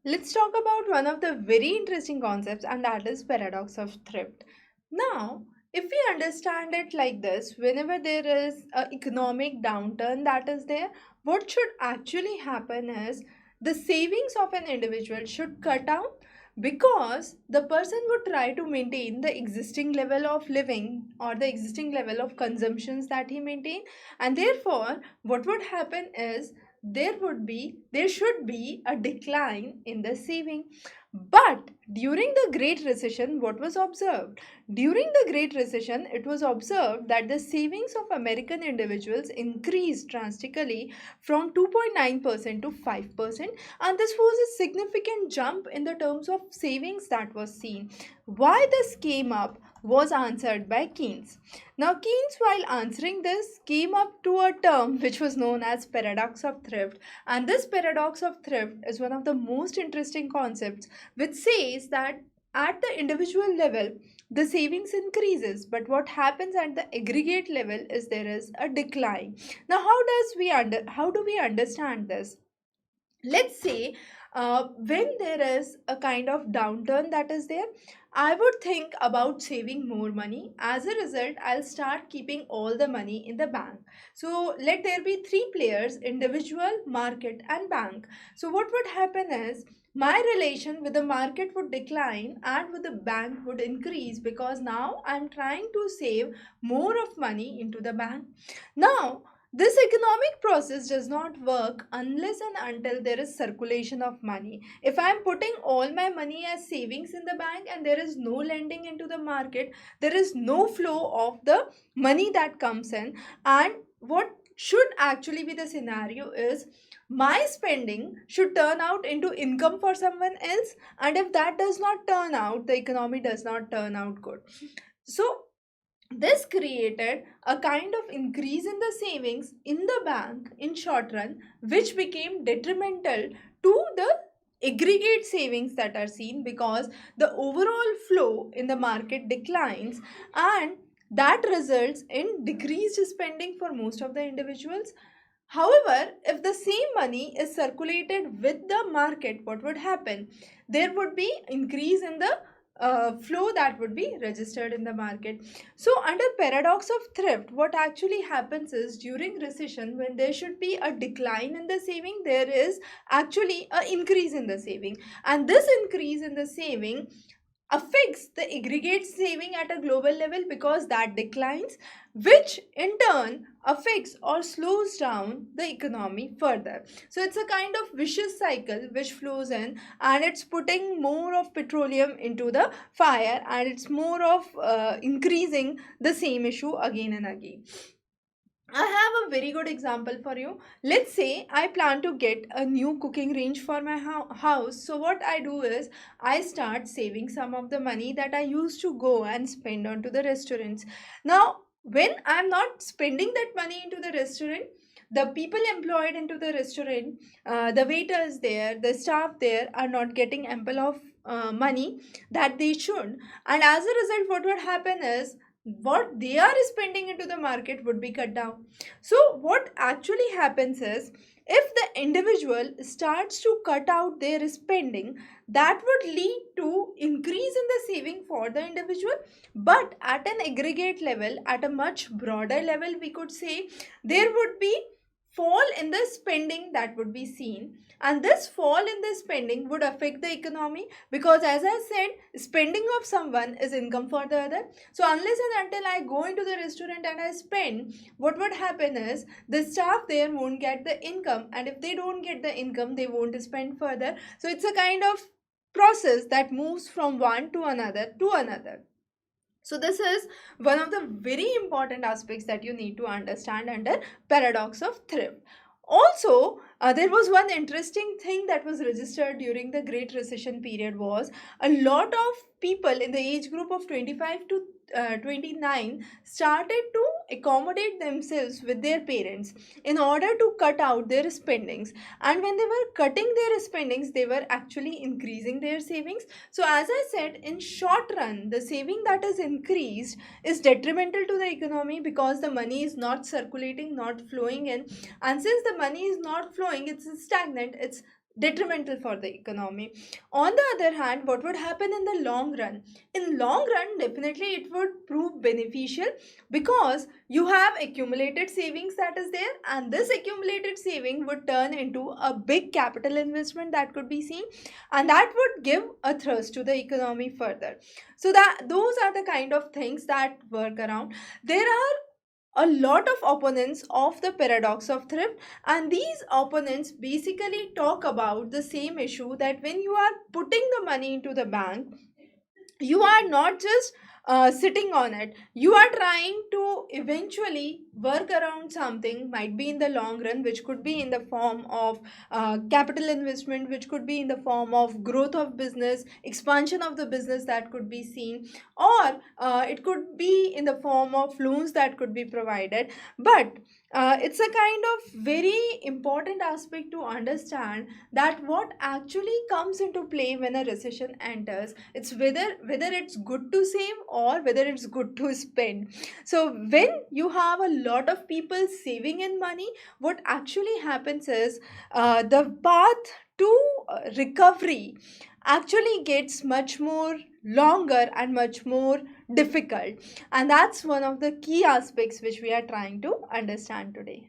Let's talk about one of the very interesting concepts, and that is paradox of thrift. Now, if we understand it like this, whenever there is an economic downturn that is there, what should actually happen is the savings of an individual should cut down because the person would try to maintain the existing level of living or the existing level of consumptions that he maintain, and therefore what would happen is there should be a decline in the saving. But during the great recession, what was observed? During the great recession, it was observed that the savings of American individuals increased drastically from 2.9% to 5%, and this was a significant jump in the terms of savings that was seen. Why this came up was answered by Keynes. Now, Keynes, while answering this, came up to a term which was known as paradox of thrift. And this paradox of thrift is one of the most interesting concepts, which says that at the individual level, the savings increases, but what happens at the aggregate level is there is a decline. Now, how do we understand this? Let's say when there is a kind of downturn that is there, I would think about saving more money. As a result, I'll start keeping all the money in the bank. So let there be three players: individual, market, and bank. So what would happen is my relation with the market would decline and with the bank would increase because now I'm trying to save more of money into the bank. Now, this economic process does not work unless and until there is circulation of money. If I am putting all my money as savings in the bank and there is no lending into the market, there is no flow of the money that comes in. And what should actually be the scenario is my spending should turn out into income for someone else. And if that does not turn out, the economy does not turn out good. So, this created a kind of increase in the savings in the bank in short run, which became detrimental to the aggregate savings that are seen because the overall flow in the market declines, and that results in decreased spending for most of the individuals. However, if the same money is circulated with the market, what would happen? There would be increase in the flow that would be registered in the market. So, under paradox of thrift, what actually happens is during recession, when there should be a decline in the saving, there is actually an increase in the saving, and this increase in the saving affects the aggregate saving at a global level because that declines, which in turn affects or slows down the economy further. So it's a kind of vicious cycle which flows in, and it's putting more of petroleum into the fire, and it's more of increasing the same issue again and again. I have a very good example for you. Let's say I plan to get a new cooking range for my house. So, what I do is I start saving some of the money that I used to go and spend onto the restaurants. Now, when I'm not spending that money into the restaurant, the people employed into the restaurant, the waiters there, the staff there are not getting ample of money that they should. And as a result, what would happen is what they are spending into the market would be cut down. So what actually happens is if the individual starts to cut out their spending, that would lead to increase in the saving for the individual, but at an aggregate level, at a much broader level, we could say there would be fall in the spending that would be seen, and this fall in the spending would affect the economy because, as I said, spending of someone is income for the other. So unless and until I go into the restaurant and I spend, what would happen is the staff there won't get the income, and if they don't get the income, they won't spend further. So it's a kind of process that moves from one to another to another. So this is one of the very important aspects that you need to understand under paradox of thrift. Also, there was one interesting thing that was registered during the Great Recession period was a lot of people in the age group of 25 to 29 started to accommodate themselves with their parents in order to cut out their spendings. And when they were cutting their spendings, they were actually increasing their savings. So, as I said, in short run, the saving that is increased is detrimental to the economy because the money is not circulating, not flowing in, and since the money is not flowing, it's stagnant. It's detrimental for the economy. On the other hand, what would happen in the long run? In long run, definitely it would prove beneficial, because you have accumulated savings that is there, and this accumulated saving would turn into a big capital investment that could be seen, and that would give a thrust to the economy further. So that those are the kind of things that work around. There are a lot of opponents of the paradox of thrift, and these opponents basically talk about the same issue, that when you are putting the money into the bank, you are not just sitting on it, you are trying to eventually work around something, might be in the long run, which could be in the form of capital investment, which could be in the form of growth of business, expansion of the business that could be seen, or it could be in the form of loans that could be provided. But it's a kind of very important aspect to understand, that what actually comes into play when a recession enters, it's whether it's good to save or whether it's good to spend. So when you have a lot of people saving in money, what actually happens is the path to recovery actually gets much more longer and much more difficult, and that's one of the key aspects which we are trying to understand today.